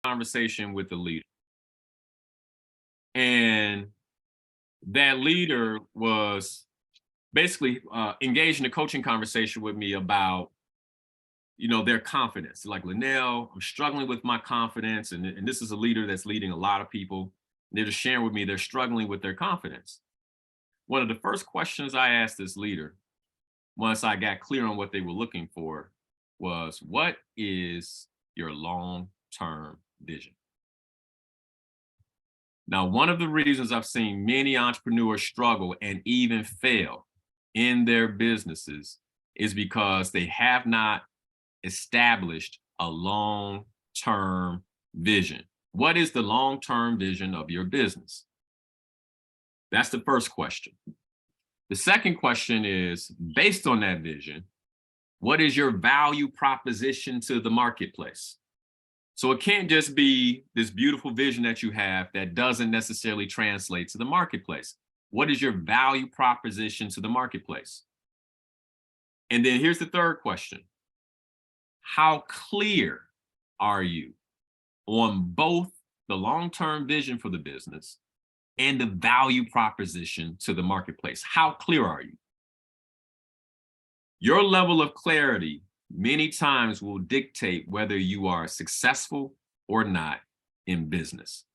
conversation with the leader. And that leader was basically engaged in a coaching conversation with me about, their confidence. Like, Linnell, I'm struggling with my confidence. And this is a leader that's leading a lot of people. They're just sharing with me they're struggling with their confidence. One of the first questions I asked this leader, once I got clear on what they were looking for, was, what is your long-term vision? Now, one of the reasons I've seen many entrepreneurs struggle and even fail in their businesses is because they have not established a long-term vision. What is the long-term vision of your business? That's the first question. The second question is, based on that vision, what is your value proposition to the marketplace? So it can't just be this beautiful vision that you have that doesn't necessarily translate to the marketplace. What is your value proposition to the marketplace? And then here's the third question. How clear are you on both the long-term vision for the business and the value proposition to the marketplace? How clear are you? Your level of clarity many times will dictate whether you are successful or not in business.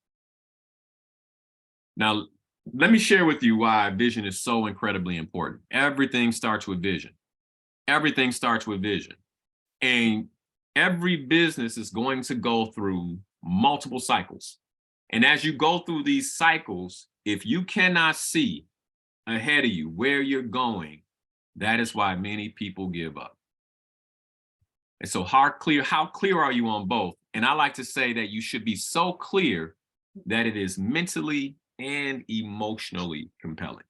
Now, let me share with you why vision is so incredibly important. Everything starts with vision. Everything starts with vision. And every business is going to go through multiple cycles. And as you go through these cycles, if you cannot see ahead of you where you're going, that is why many people give up. And so how clear are you on both? And I like to say that you should be so clear that it is mentally and emotionally compelling.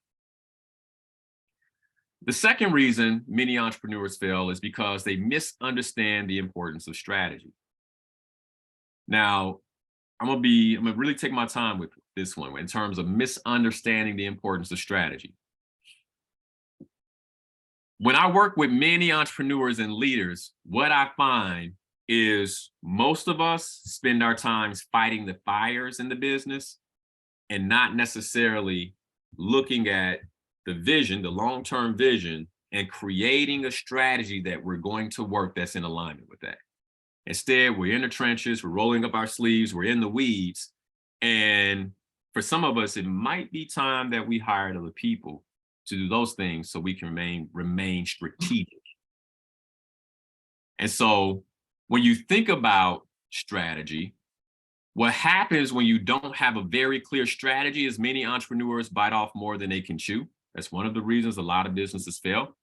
The second reason many entrepreneurs fail is because they misunderstand the importance of strategy. Now, I'm gonna really take my time with this one in terms of misunderstanding the importance of strategy. When I work with many entrepreneurs and leaders, what I find is most of us spend our times fighting the fires in the business and not necessarily looking at the vision, the long-term vision, and creating a strategy that we're going to work that's in alignment with that. Instead, we're in the trenches, we're rolling up our sleeves, we're in the weeds. And for some of us, it might be time that we hired other people to do those things so we can remain strategic. And so when you think about strategy, what happens when you don't have a very clear strategy is many entrepreneurs bite off more than they can chew. That's one of the reasons a lot of businesses fail.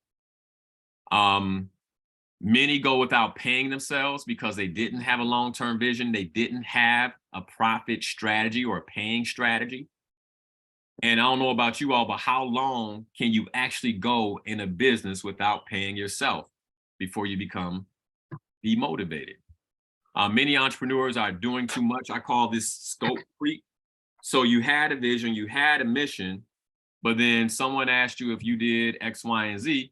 Many go without paying themselves because they didn't have a long-term vision. They didn't have a profit strategy or a paying strategy. And I don't know about you all, but how long can you actually go in a business without paying yourself before you become demotivated? Many entrepreneurs are doing too much. I call this scope creep. So you had a vision, you had a mission, but then someone asked you if you did X, Y, and Z,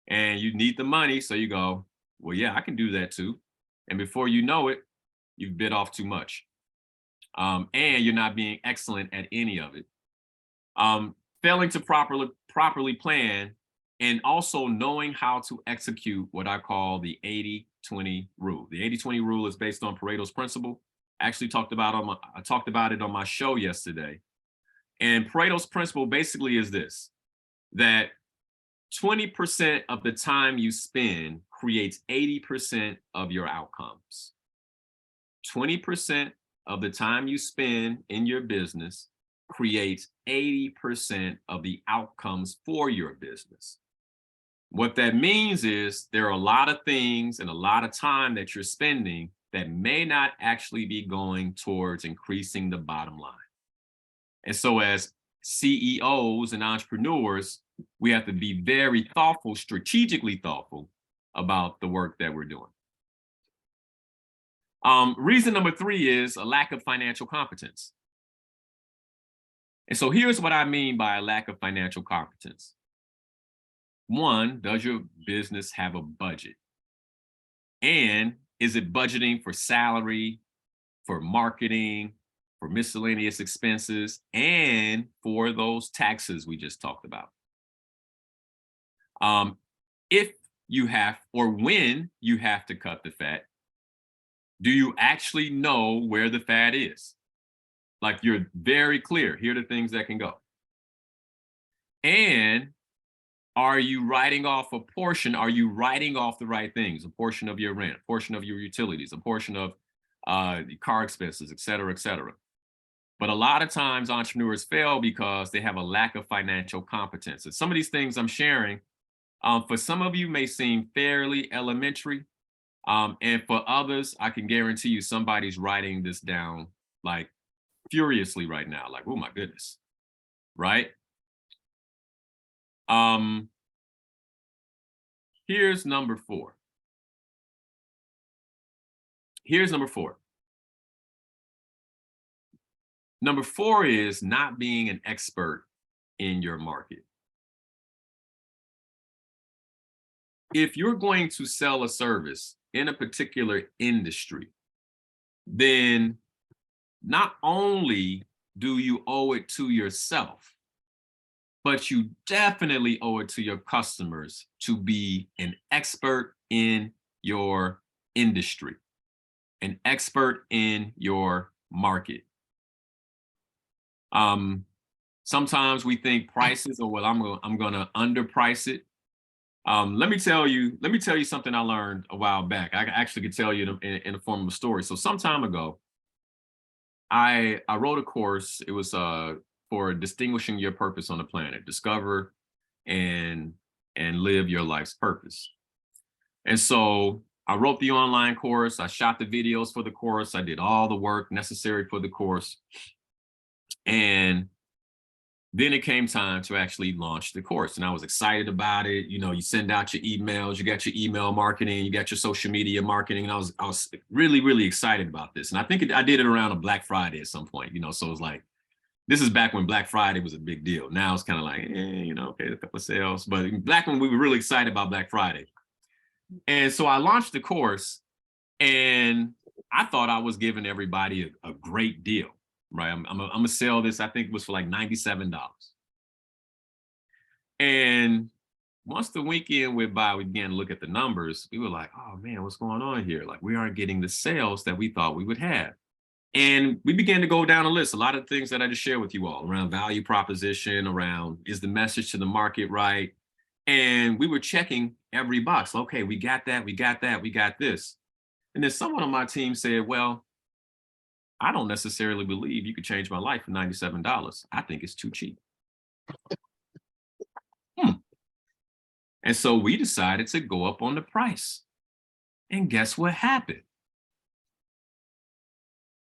and you need the money. So you go, well, yeah, I can do that too. And before you know it, you've bit off too much. And you're not being excellent at any of it. Failing to properly plan, and also knowing how to execute what I call the 80-20 rule. The 80-20 rule is based on Pareto's principle. I actually talked about it on my show yesterday. And Pareto's principle basically is this, that 20% of the time you spend creates 80% of your outcomes. 20% of the time you spend in your business creates 80% of the outcomes for your business. What that means is there are a lot of things and a lot of time that you're spending that may not actually be going towards increasing the bottom line. And so as CEOs and entrepreneurs, we have to be very thoughtful, strategically thoughtful about the work that we're doing. Reason number 3 is a lack of financial competence. And so here's what I mean by a lack of financial competence. 1, does your business have a budget? And is it budgeting for salary, for marketing, for miscellaneous expenses, and for those taxes we just talked about. If you have, or when you have to cut the fat, do you actually know where the fat is? Like, you're very clear, here are the things that can go. And are you writing off a portion? Are you writing off the right things? A portion of your rent, a portion of your utilities, a portion of the car expenses, et cetera, et cetera. But a lot of times entrepreneurs fail because they have a lack of financial competence. And some of these things I'm sharing, for some of you may seem fairly elementary. And for others, I can guarantee you somebody's writing this down like furiously right now. Like, oh my goodness, right? Here's number 4. Here's number 4. Number 4 is not being an expert in your market. If you're going to sell a service in a particular industry, then not only do you owe it to yourself, but you definitely owe it to your customers to be an expert in your industry, an expert in your market. Sometimes we think prices, or well, I'm gonna underprice it. Let me tell you something I learned a while back. I actually could tell you in the form of a story. So some time ago, I wrote a course. It was for distinguishing your purpose on the planet, discover and live your life's purpose. And so I wrote the online course. I shot the videos for the course. I did all the work necessary for the course. And then it came time to actually launch the course. And I was excited about it. You know, you send out your emails, you got your email marketing, you got your social media marketing. And I was really, really excited about this. And I think I did it around a Black Friday at some point, you know, so it was like, this is back when Black Friday was a big deal. Now it's kind of like, you know, okay, a couple of sales. But back when we were really excited about Black Friday. And so I launched the course, and I thought I was giving everybody a great deal. Right, I'm gonna sell this. I think it was for like $97. And once the weekend went by, we began to look at the numbers. We were like, oh man, what's going on here? Like, we aren't getting the sales that we thought we would have. And we began to go down a list, a lot of things that I just shared with you all around value proposition, around is the message to the market right? And we were checking every box. Okay, we got that, we got that, we got this. And then someone on my team said, well, I don't necessarily believe you could change my life for $97. I think it's too cheap. And so we decided to go up on the price. And guess what happened?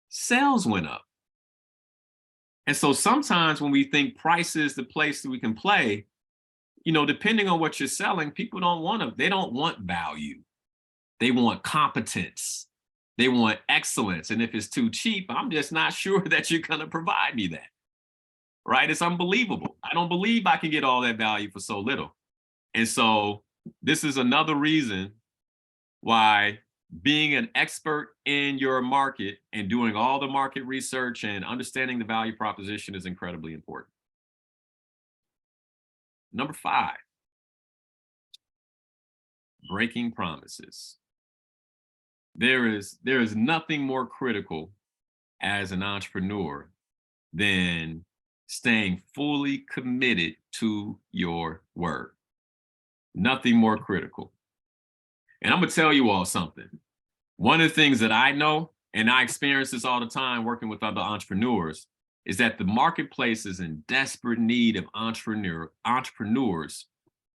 Sales went up. And so sometimes when we think price is the place that we can play, you know, depending on what you're selling, people they don't want value. They want competence. They want excellence. And if it's too cheap, I'm just not sure that you're going to provide me that. Right? It's unbelievable. I don't believe I can get all that value for so little. And so this is another reason why being an expert in your market and doing all the market research and understanding the value proposition is incredibly important. Number 5, breaking promises. There is nothing more critical as an entrepreneur than staying fully committed to your word. Nothing more critical. And I'm gonna tell you all something. One of the things that I know, and I experience this all the time working with other entrepreneurs, is that the marketplace is in desperate need of entrepreneurs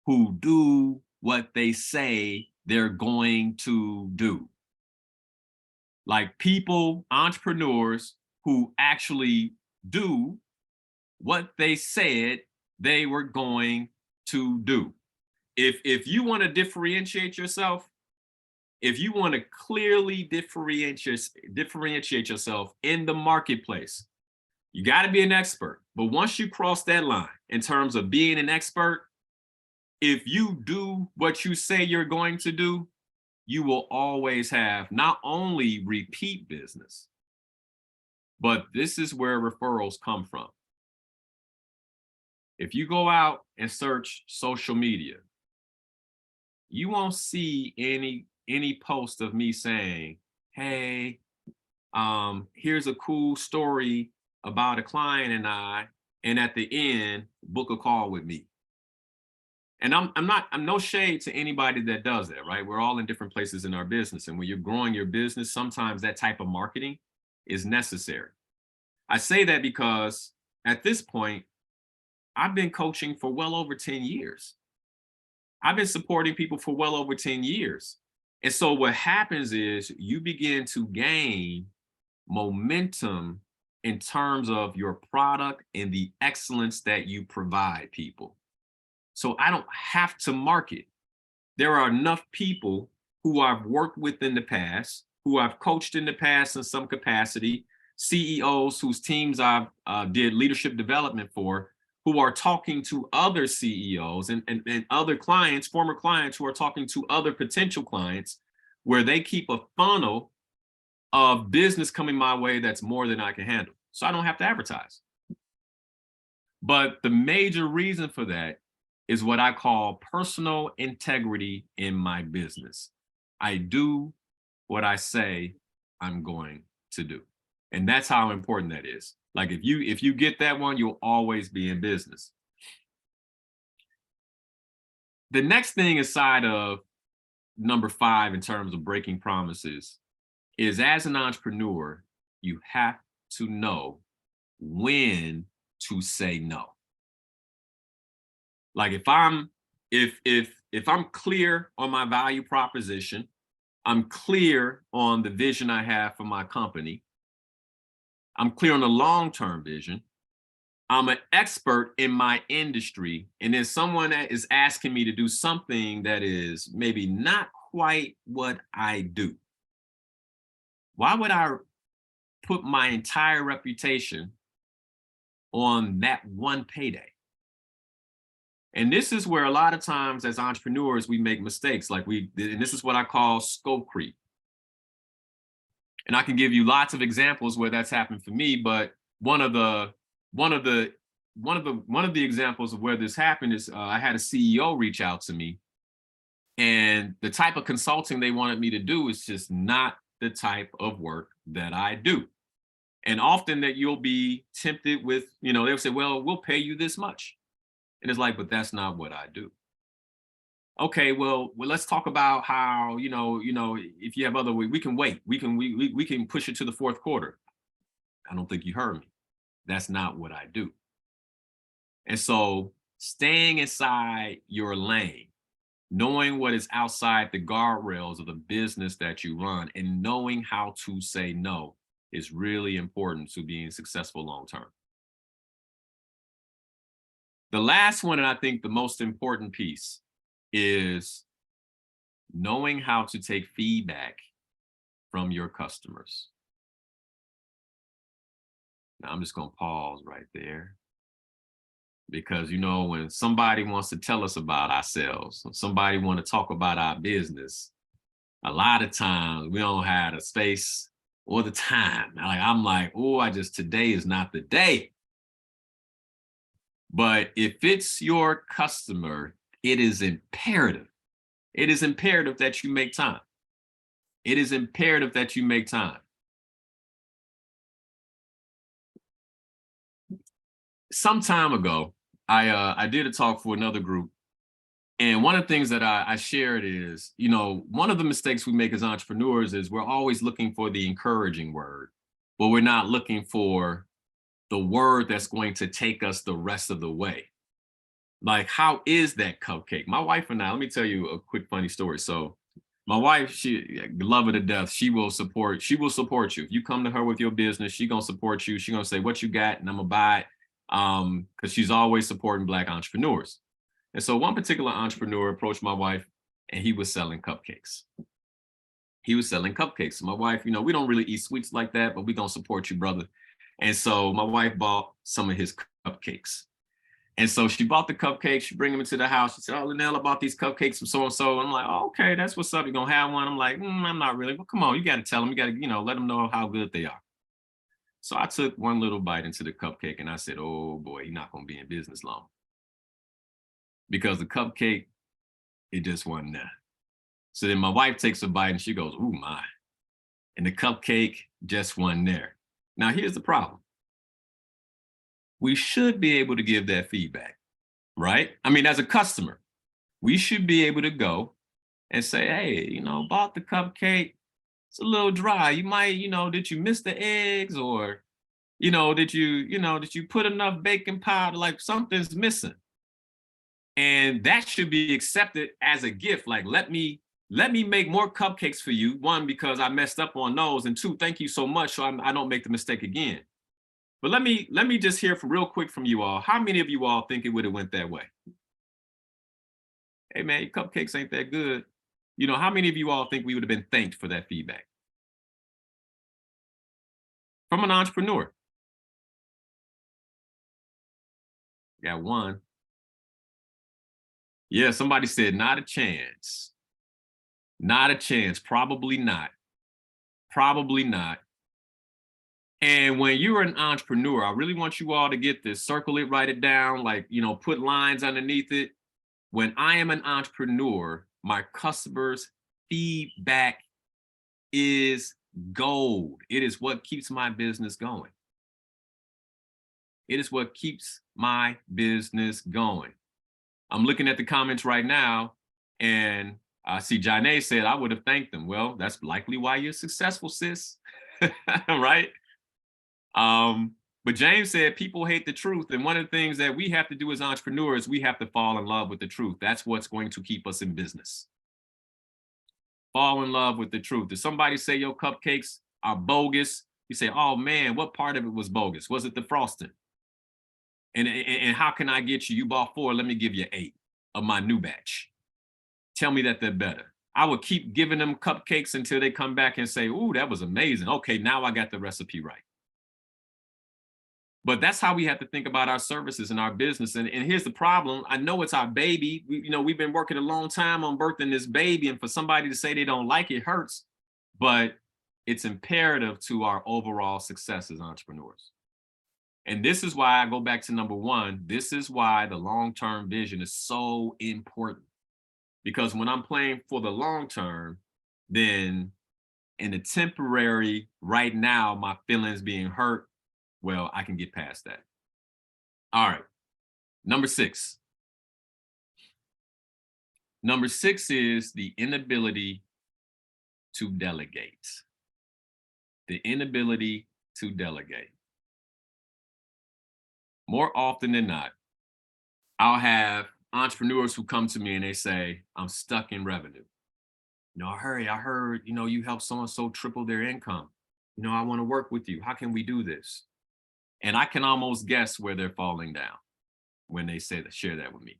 who do what they say they're going to do. Like entrepreneurs who actually do what they said they were going to do. If you want to differentiate yourself, if you want to clearly differentiate yourself in the marketplace, you got to be an expert. But once you cross that line in terms of being an expert, if you do what you say you're going to do, you will always have not only repeat business, But this is where referrals come from. If you go out and search social media, you won't see any post of me saying, hey, here's a cool story about a client and at the end, book a call with me. And I'm no shade to anybody that does that, right? We're all in different places in our business. And when you're growing your business, sometimes that type of marketing is necessary. I say that because at this point, I've been coaching for well over 10 years. I've been supporting people for well over 10 years. And so what happens is you begin to gain momentum in terms of your product and the excellence that you provide people. So I don't have to market. There are enough people who I've worked with in the past, who I've coached in the past in some capacity, CEOs whose teams I've did leadership development for, who are talking to other CEOs and other clients, former clients who are talking to other potential clients, where they keep a funnel of business coming my way that's more than I can handle. So I don't have to advertise. But the major reason for that is what I call personal integrity in my business. I do what I say I'm going to do. And that's how important that is. Like if you get that one, you'll always be in business. The next thing aside of number 5 in terms of breaking promises is, as an entrepreneur, you have to know when to say no. Like if I'm clear on my value proposition, I'm clear on the vision I have for my company, I'm clear on the long-term vision, I'm an expert in my industry, and then someone that is asking me to do something that is maybe not quite what I do, why would I put my entire reputation on that one payday? And this is where a lot of times as entrepreneurs, we make mistakes. And this is what I call scope creep. And I can give you lots of examples where that's happened for me, but one of the examples of where this happened is I had a CEO reach out to me, and the type of consulting they wanted me to do is just not the type of work that I do. And often that you'll be tempted with, they'll say, well, we'll pay you this much. And it's like, but that's not what I do. Okay, well, let's talk about how, if you have other ways, we can wait. We can push it to the fourth quarter. I don't think you heard me. That's not what I do. And so staying inside your lane, knowing what is outside the guardrails of the business that you run, and knowing how to say no is really important to being successful long term. The last one, and I think the most important piece, is knowing how to take feedback from your customers. Now, I'm just going to pause right there, because, when somebody wants to tell us about ourselves, when somebody want to talk about our business, a lot of times we don't have the space or the time. I'm like, oh, today is not the day. But if it's your customer, it is imperative. It is imperative that you make time. It is imperative that you make time. Some time ago, I did a talk for another group. And one of the things that I shared is, one of the mistakes we make as entrepreneurs is we're always looking for the encouraging word, but we're not looking for the word that's going to take us the rest of the way. Like, how is that cupcake? My wife and I, let me tell you a quick funny story. So my wife, she love her to death. She will support you. If you come to her with your business, she gonna support you. She gonna say, what you got? And I'm gonna buy it. Because she's always supporting Black entrepreneurs. And so one particular entrepreneur approached my wife, and he was selling cupcakes. So my wife, we don't really eat sweets like that, but we gonna support you, brother. And so my wife bought some of his cupcakes. And so she bought the cupcakes, she bring them into the house. She said, oh, Linal, I bought these cupcakes from so-and-so. I'm like, oh, okay, that's what's up. You gonna have one? I'm like, I'm not really. Well, come on, you got to tell them. You got to, let them know how good they are. So I took one little bite into the cupcake and I said, oh boy, you're not going to be in business long. Because the cupcake, it just wasn't there. So then my wife takes a bite and she goes, ooh, my. And the cupcake just wasn't there. Now, here's the problem. We should be able to give that feedback, right? I mean, as a customer, we should be able to go and say, hey, bought the cupcake. It's a little dry. You might, did you miss the eggs, or, did you put enough baking powder? Like, something's missing. And that should be accepted as a gift. Like, let me make more cupcakes for you. One, because I messed up on those, and two, thank you so much, so I don't make the mistake again. But let me just hear from real quick from you all. How many of you all think it would have went that way? Hey man, your cupcakes ain't that good. How many of you all think we would have been thanked for that feedback? From an entrepreneur. Got one. Yeah, somebody said not a chance. Not a chance. Probably not. Probably not. And when you're an entrepreneur, I really want you all to get this, circle it, write it down, like, put lines underneath it. When I am an entrepreneur, my customers' feedback is gold. It is what keeps my business going. It is what keeps my business going. I'm looking at the comments right now, and I see Janae said, I would have thanked them. Well, that's likely why you're successful, sis. Right? But James said people hate the truth. And one of the things that we have to do as entrepreneurs, we have to fall in love with the truth. That's what's going to keep us in business. Fall in love with the truth. Did somebody say your cupcakes are bogus? You say, oh man, what part of it was bogus? Was it the frosting? And how can I get you? You bought 4, let me give you 8 of my new batch. Tell me that they're better. I would keep giving them cupcakes until they come back and say, ooh, that was amazing. Okay, now I got the recipe right. But that's how we have to think about our services and our business. And here's the problem. I know it's our baby. We've been working a long time on birthing this baby. And for somebody to say they don't like it hurts. But it's imperative to our overall success as entrepreneurs. And this is why I go back to number 1. This is why the long-term vision is so important. Because when I'm playing for the long term, then in the temporary, right now, my feelings being hurt, well, I can get past that. All right. Number 6. Number 6 is the inability to delegate. The inability to delegate. More often than not, I'll have entrepreneurs who come to me and they say, I'm stuck in revenue. I heard, you help so-and-so triple their income. I want to work with you. How can we do this? And I can almost guess where they're falling down when they share that with me.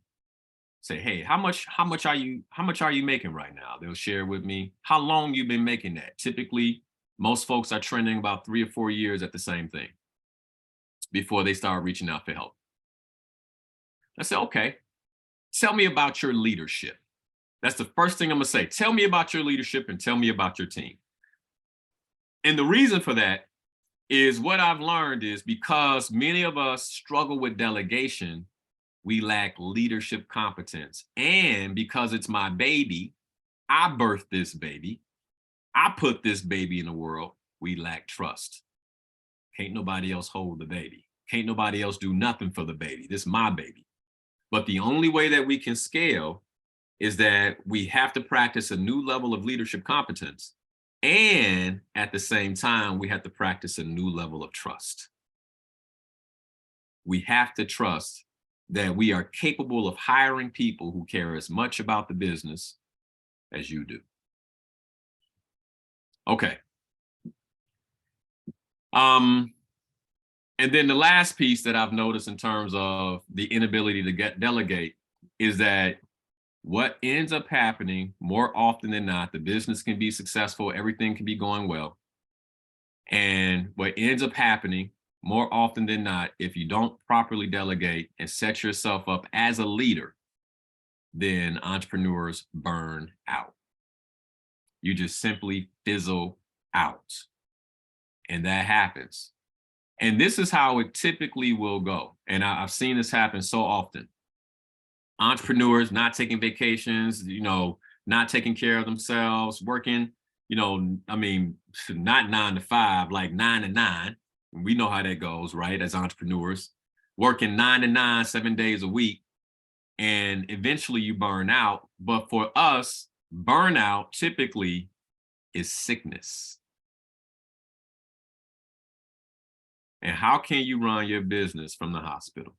Say, hey, how much are you making right now? They'll share with me how long you've been making that. Typically, most folks are trending about 3 or 4 years at the same thing before they start reaching out for help. I say, okay, tell me about your leadership. That's the first thing I'm gonna say. Tell me about your leadership and tell me about your team. And the reason for that is what I've learned is because many of us struggle with delegation, we lack leadership competence. And because it's my baby, I birthed this baby, I put this baby in the world, we lack trust. Can't nobody else hold the baby. Can't nobody else do nothing for the baby. This is my baby. But the only way that we can scale is that we have to practice a new level of leadership competence. And at the same time, we have to practice a new level of trust. We have to trust that we are capable of hiring people who care as much about the business as you do. Okay. And then the last piece that I've noticed in terms of the inability to delegate is that what ends up happening more often than not, the business can be successful, everything can be going well. And what ends up happening more often than not, if you don't properly delegate and set yourself up as a leader, then entrepreneurs burn out. You just simply fizzle out. And that happens And this is how it typically will go. And I've seen this happen so often. Entrepreneurs not taking vacations, not taking care of themselves, working, I mean, not 9 to 5, like 9 to 9. We know how that goes, right? As entrepreneurs, working 9 to 9, 7 days a week, and eventually you burn out. But for us, burnout typically is sickness. And how can you run your business from the hospital?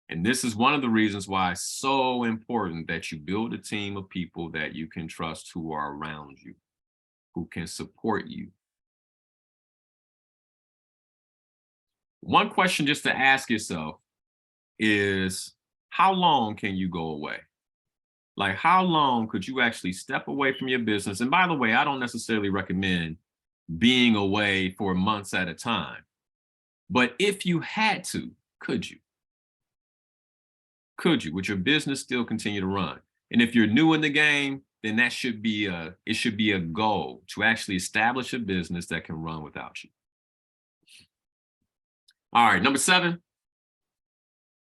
And this is one of the reasons why it's so important that you build a team of people that you can trust, who are around you, who can support you. One question just to ask yourself is, how long can you go away? Like, how long could you actually step away from your business? And by the way, I don't necessarily recommend being away for months at a time. But if you had to, could you? Could you? Would your business still continue to run? And if you're new in the game, then it should be a goal to actually establish a business that can run without you. All right, number 7,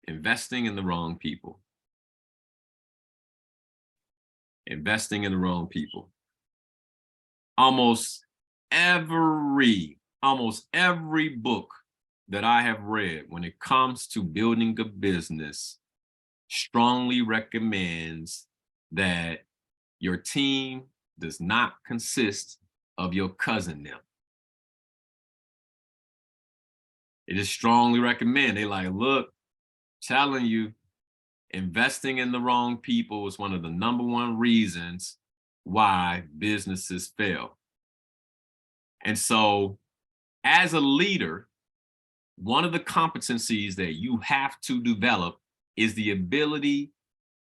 investing in the wrong people. Investing in the wrong people. Almost every book that I have read when it comes to building a business strongly recommends that your team does not consist of your cousin them. It is strongly recommend. They like, look, telling you, investing in the wrong people is one of the number one reasons why businesses fail. And so as a leader, one of the competencies that you have to develop is the ability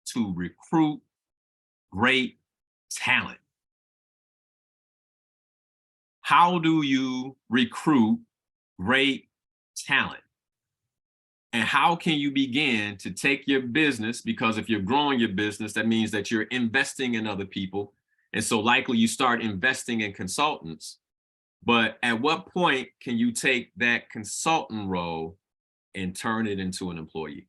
to recruit great talent. How do you recruit great talent? And how can you begin to take your business, because if you're growing your business, that means that you're investing in other people. And so likely you start investing in consultants. But at what point can you take that consultant role and turn it into an employee?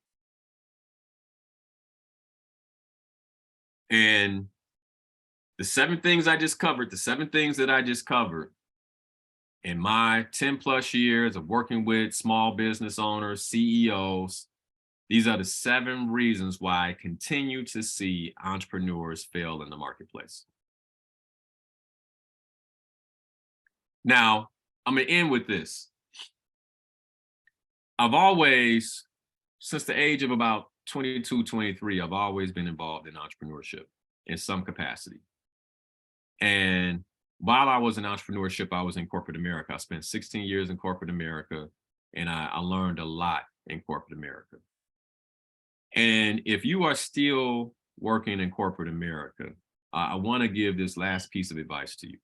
And the 7 things I just covered, in my 10 plus years of working with small business owners, CEOs, these are the 7 reasons why I continue to see entrepreneurs fail in the marketplace. Now, I'm gonna end with this. I've always, since the age of about 22, 23, I've always been involved in entrepreneurship in some capacity. And while I was in entrepreneurship, I was in corporate America. I spent 16 years in corporate America, and I learned a lot in corporate America. And if you are still working in corporate America, I want to give this last piece of advice to you.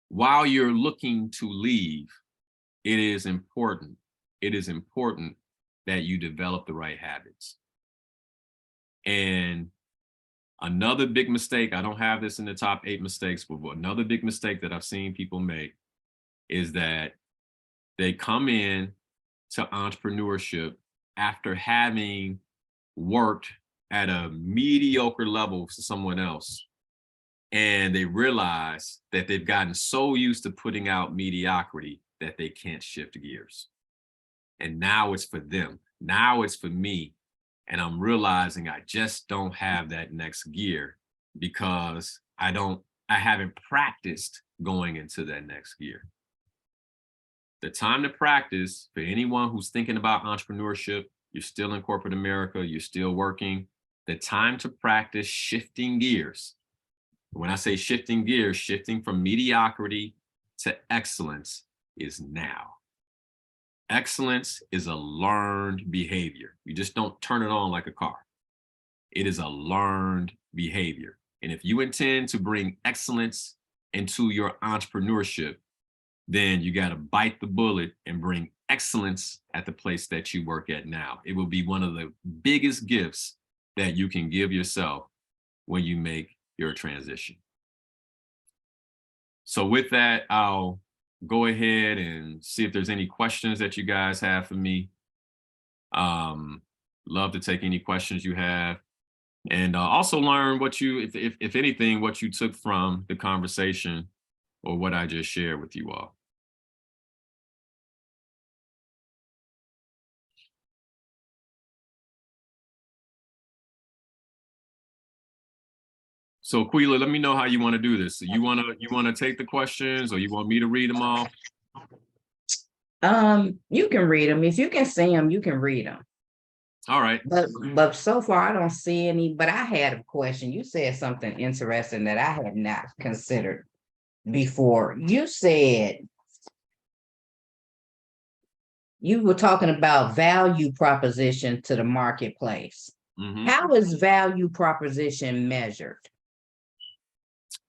While you're looking to leave, it is important that you develop the right habits. And another big mistake, I don't have this in the top 8 mistakes, but another big mistake that I've seen people make is that they come in to entrepreneurship after having worked at a mediocre level for someone else. And they realize that they've gotten so used to putting out mediocrity that they can't shift gears. And now it's for them. Now it's for me. And I'm realizing I just don't have that next gear because I haven't practiced going into that next gear. The time to practice for anyone who's thinking about entrepreneurship, you're still in corporate America, you're still working, the time to practice shifting gears. When I say shifting gears, shifting from mediocrity to excellence is now. Excellence is a learned behavior. You just don't turn it on like a car. It is a learned behavior. And if you intend to bring excellence into your entrepreneurship, then you got to bite the bullet and bring excellence at the place that you work at now. It will be one of the biggest gifts that you can give yourself when you make your transition. So with that, I'll go ahead and see if there's any questions that you guys have for me. Love to take any questions you have, and also learn what you, if anything, what you took from the conversation or what I just shared with you all. So Quila, let me know how you want to do this. So you wanna take the questions, or you want me to read them all? You can read them. If you can see them, you can read them. All right. But so far I don't see any, but I had a question. You said something interesting that I had not considered before. You said you were talking about value proposition to the marketplace. Mm-hmm. How is value proposition measured?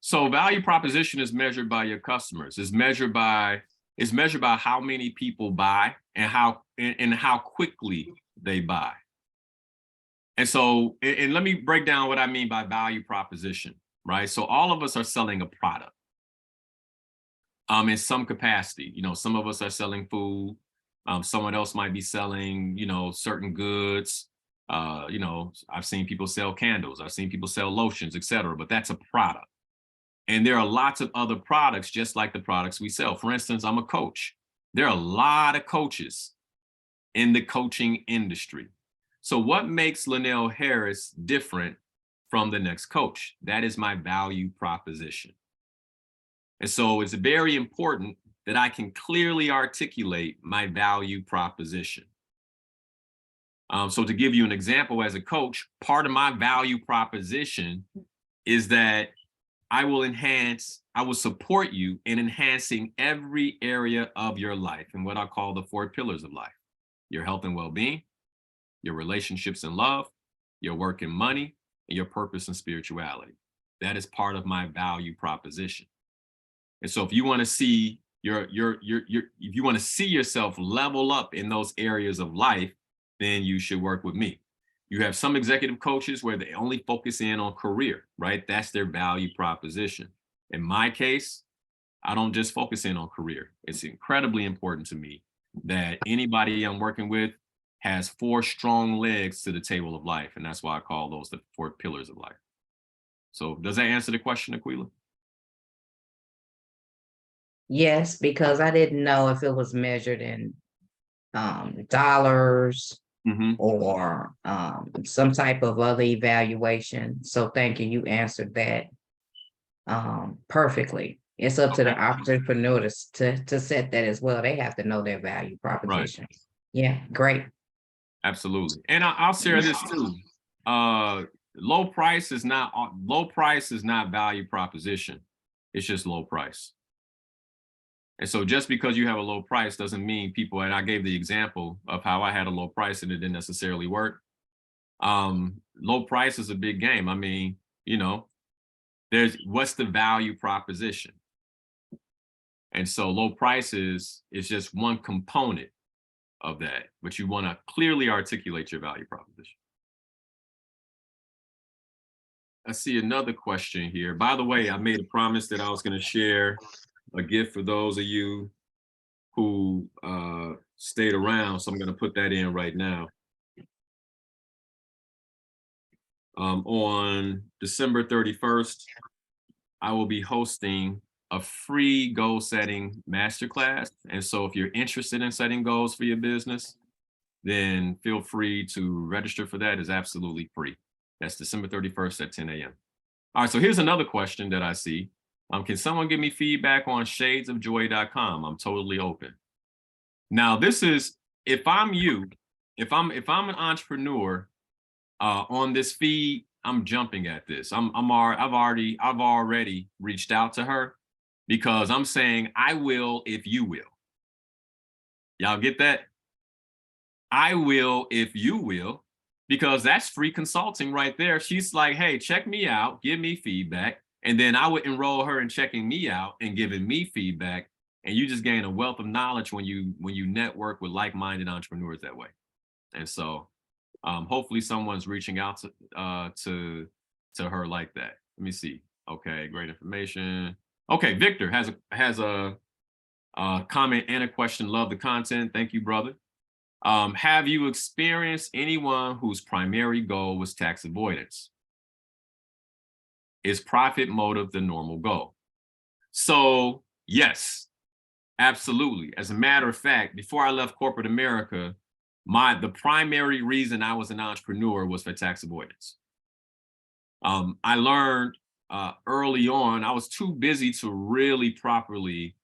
So value proposition is measured by your customers. It's measured by how many people buy and how quickly they buy. And so, and let me break down what I mean by value proposition, right? So all of us are selling a product in some capacity. You know, some of us are selling food. Someone else might be selling, you know, certain goods. You know, I've seen people sell candles. I've seen people sell lotions, etc. But that's a product. And there are lots of other products just like the products we sell. For instance, I'm a coach. There are a lot of coaches in the coaching industry. So what makes Linal Harris different from the next coach? That is my value proposition. And so it's very important that I can clearly articulate my value proposition. So to give you an example, as a coach, part of my value proposition is that I will support you in enhancing every area of your life and what I call the 4 pillars of life: your health and well-being, your relationships and love, your work and money, and your purpose and spirituality. That is part of my value proposition. And so if you want to see if you want to see yourself level up in those areas of life, then you should work with me. You have some executive coaches where they only focus in on career, right? That's their value proposition. In my case, I don't just focus in on career. It's incredibly important to me that anybody I'm working with has 4 strong legs to the table of life. And that's why I call those the 4 pillars of life. So does that answer the question, Aquila? Yes, because I didn't know if it was measured in dollars or some type of other evaluation. So thank you. You answered that perfectly. It's up to the entrepreneur to set that as well. They have to know their value proposition. Right. Yeah, great. Absolutely. And I'll share this too. Low price is not value proposition. It's just low price. And so just because you have a low price doesn't mean people, and I gave the example of how I had a low price and it didn't necessarily work. Low price is a big game. I mean, you know, what's the value proposition? And so low prices is just one component of that, but you want to clearly articulate your value proposition. I see another question here. By the way, I made a promise that I was going to share a gift for those of you who stayed around. So I'm going to put that in right now. On December 31st, I will be hosting a free goal setting masterclass. And so if you're interested in setting goals for your business, then feel free to register for that. It's absolutely free. That's December 31st at 10 a.m. All right, so here's another question that I see. Can someone give me feedback on shadesofjoy.com? I'm totally open. Now, this is, if I'm you, if I'm an entrepreneur on this feed, I'm jumping at this. I've already reached out to her because I'm saying I will if you will. Y'all get that? I will if you will, because that's free consulting right there. She's like, hey, check me out, give me feedback. And then I would enroll her in checking me out and giving me feedback. And you just gain a wealth of knowledge when you network with like-minded entrepreneurs that way. And so hopefully someone's reaching out to her like that. Let me see. Okay, great information. Okay, Victor has a comment and a question. Love the content. Thank you, brother. Have you experienced anyone whose primary goal was tax avoidance? Is profit motive the normal goal? So yes, absolutely. As a matter of fact, before I left corporate America, the primary reason I was an entrepreneur was for tax avoidance. I learned early on, I was too busy to really properly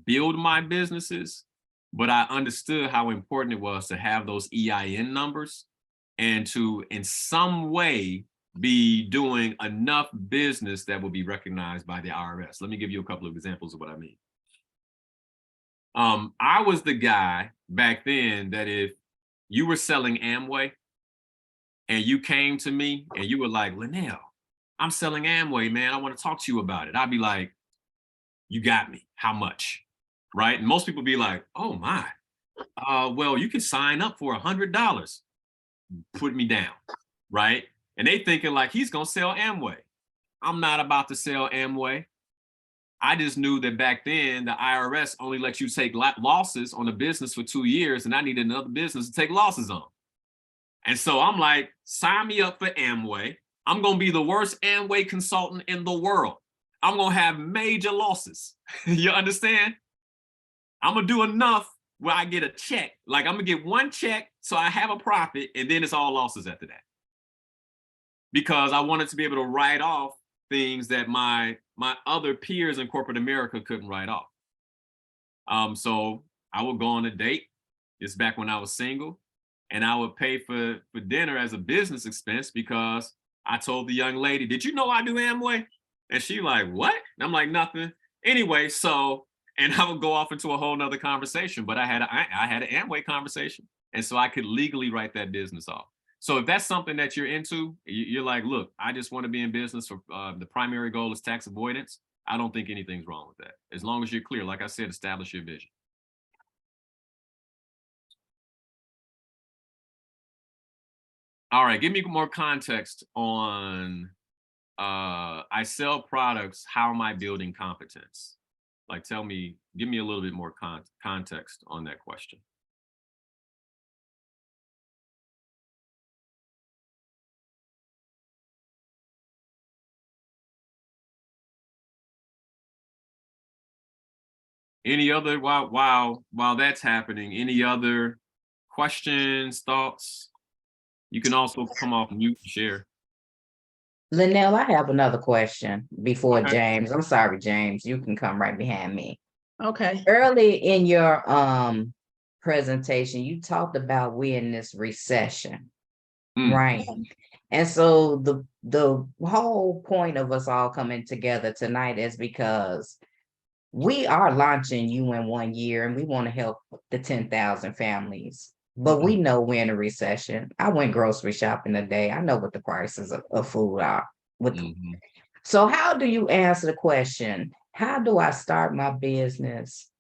build my businesses, but I understood how important it was to have those EIN numbers and to, in some way, be doing enough business that will be recognized by the IRS. Let me give you a couple of examples of what I mean. I was the guy back then that if you were selling Amway and you came to me and you were like, Linal, I'm selling Amway, man. I want to talk to you about it. I'd be like, you got me. How much? Right? And most people be like, oh my, well, you can sign up for $100. Put me down, right? And they thinking like he's gonna sell Amway. I'm not about to sell Amway. I just knew that back then the IRS only lets you take losses on a business for 2 years, and I needed another business to take losses on. And so I'm like, sign me up for Amway. I'm gonna be the worst Amway consultant in the world. I'm gonna have major losses. You understand? I'm gonna do enough where I get a check. Like I'm gonna get one check so I have a profit, and then it's all losses after that. Because I wanted to be able to write off things that my other peers in corporate America couldn't write off. So I would go on a date. It's back when I was single, and I would pay for dinner as a business expense because I told the young lady, "Did you know I do Amway?" And she like, "What?" And I'm like, "Nothing." Anyway, so and I would go off into a whole nother conversation, but I had an Amway conversation, and so I could legally write that business off. So if that's something that you're into, you're like, look, I just want to be in business for the primary goal is tax avoidance. I don't think anything's wrong with that. As long as you're clear, like I said, establish your vision. All right, give me more context on I sell products. How am I building competence? Like, give me a little bit more context on that question. Any other while that's happening, any other questions, thoughts? You can also come off mute and share. Linal, I have another question before Okay. James. I'm sorry, James. You can come right behind me. Okay. Early in your presentation, you talked about we in this recession, right? And so the whole point of us all coming together tonight is because we are launching you in 1 year and we want to help the 10,000 families. But we know we're in a recession. I went grocery shopping today. I know what the prices of food are. So how do you answer the question, how do I start my business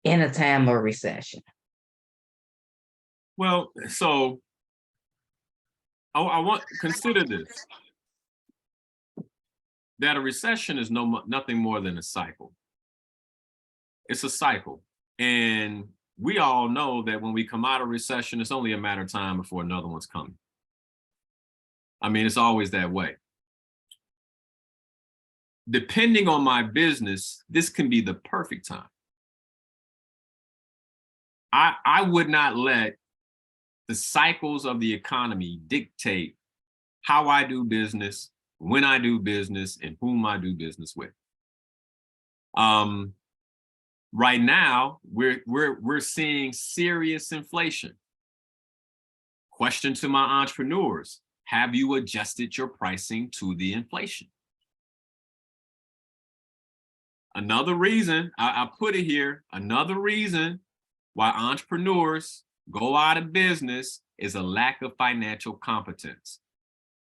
in a time of recession? Well, so I want consider this, that a recession is nothing more than a cycle. It's a cycle. And we all know that when we come out of recession, it's only a matter of time before another one's coming. I mean, it's always that way. Depending on my business, this can be the perfect time. I would not let the cycles of the economy dictate how I do business, when I do business, and whom I do business with. Right now, we're seeing serious inflation. Question to my entrepreneurs: have you adjusted your pricing to the inflation? Another reason, I put it here, another reason why entrepreneurs go out of business is a lack of financial competence.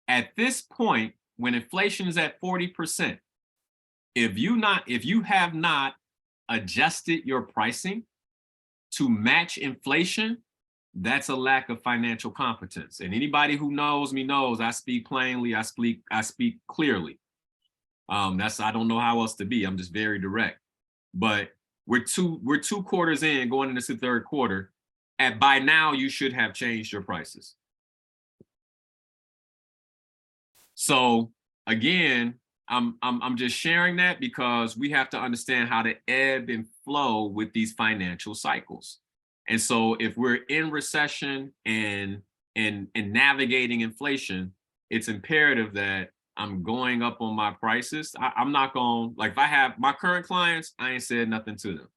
At this point, when inflation is at 40%, if you have not adjusted your pricing to match inflation, that's a lack of financial competence. And anybody who knows me knows I speak plainly, I speak clearly. I don't know how else to be. I'm just very direct. But we're two quarters in, going into the third quarter. By now, you should have changed your prices. So again, I'm just sharing that because we have to understand how to ebb and flow with these financial cycles. And so if we're in recession and navigating inflation, it's imperative that I'm going up on my prices. I'm not going, like, if I have my current clients, I ain't said nothing to them.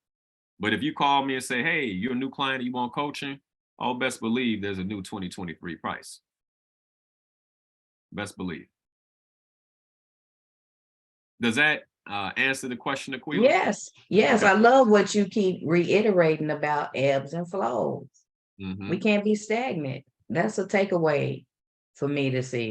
But if you call me and say, hey, you're a new client, you want coaching, oh, best believe there's a new 2023 price. Best believe. Does that answer the question, Aquila? Yes, yes. Okay. I love what you keep reiterating about ebbs and flows. We can't be stagnant. That's a takeaway for me to see.